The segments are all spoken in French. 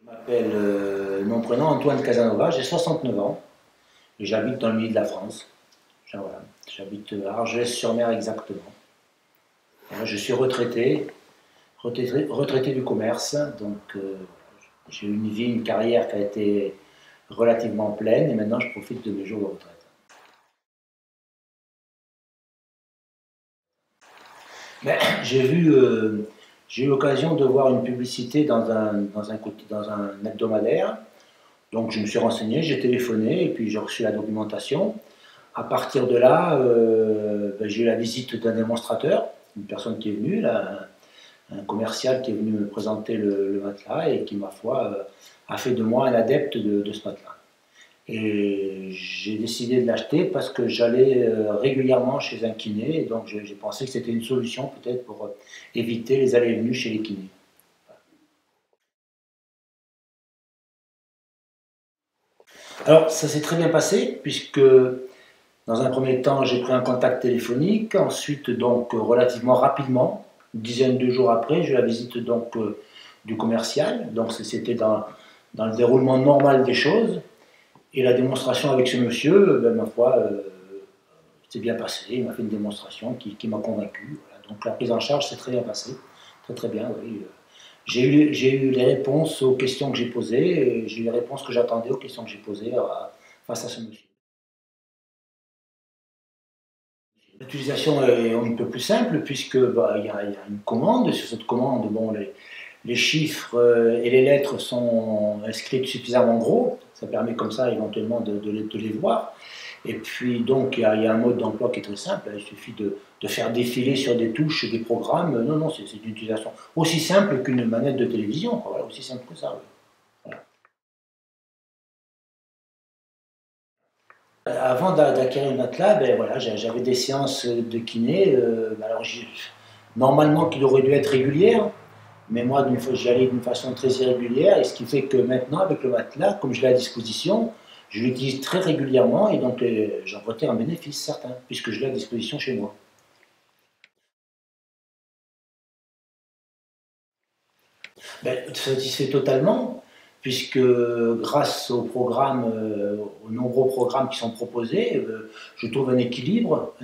Je m'appelle, mon prénom Antoine Casanova, j'ai 69 ans et j'habite dans le milieu de la France. Voilà. J'habite à Argelès-sur-Mer exactement. Voilà, je suis retraité du commerce, donc j'ai eu une vie, une carrière qui a été relativement pleine et maintenant je profite de mes jours de retraite. Mais j'ai eu l'occasion de voir une publicité dans un hebdomadaire. Donc je me suis renseigné, j'ai téléphoné et puis j'ai reçu la documentation. À partir de là, j'ai eu la visite d'un démonstrateur, une personne qui est venue, là, un commercial qui est venu me présenter le matelas et qui, ma foi, a fait de moi un adepte de ce matelas. Et j'ai décidé de l'acheter parce que j'allais régulièrement chez un kiné, et donc j'ai pensé que c'était une solution peut-être pour éviter les allées et venues chez les kinés. Alors ça s'est très bien passé puisque dans un premier temps j'ai pris un contact téléphonique, ensuite donc relativement rapidement, une dizaine de jours après, j'ai eu la visite donc du commercial, donc c'était dans le déroulement normal des choses. Et la démonstration avec ce monsieur, ben, ma foi, s'est bien passé. Il m'a fait une démonstration qui m'a convaincu. Voilà. Donc la prise en charge s'est très bien passée. Très très bien, oui. J'ai eu les réponses aux questions que j'ai posées, et j'ai eu les réponses que j'attendais aux questions que j'ai posées face à ce monsieur. L'utilisation est un peu plus simple puisque bah, il y a une commande. Sur cette commande, bon, les chiffres et les lettres sont inscrites suffisamment gros. Ça permet comme ça éventuellement de les voir. Et puis donc il y a un mode d'emploi qui est très simple. Il suffit de faire défiler sur des touches des programmes. Non, non, c'est une utilisation aussi simple qu'une manette de télévision. Quoi. Voilà, aussi simple que ça. Oui. Voilà. Avant d'acquérir une matelas, ben voilà, j'avais des séances de kiné. Alors normalement, qui auraient dû être régulières, mais moi, j'y allais d'une façon très irrégulière, et ce qui fait que maintenant, avec le matelas, comme je l'ai à disposition, je l'utilise très régulièrement, et donc j'en retire un bénéfice certain, puisque je l'ai à disposition chez moi. Ben, satisfait totalement, puisque grâce aux nombreux programmes qui sont proposés, je trouve un équilibre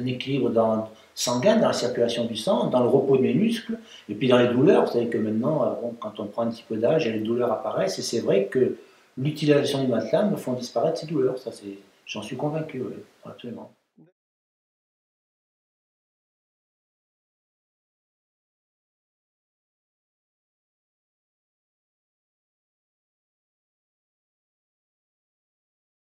sanguin dans la circulation du sang, dans le repos de mes muscles, et puis dans les douleurs. Vous savez que maintenant, bon, quand on prend un petit peu d'âge, les douleurs apparaissent, et c'est vrai que l'utilisation du matelas me font disparaître ces douleurs. Ça, j'en suis convaincu, oui, absolument.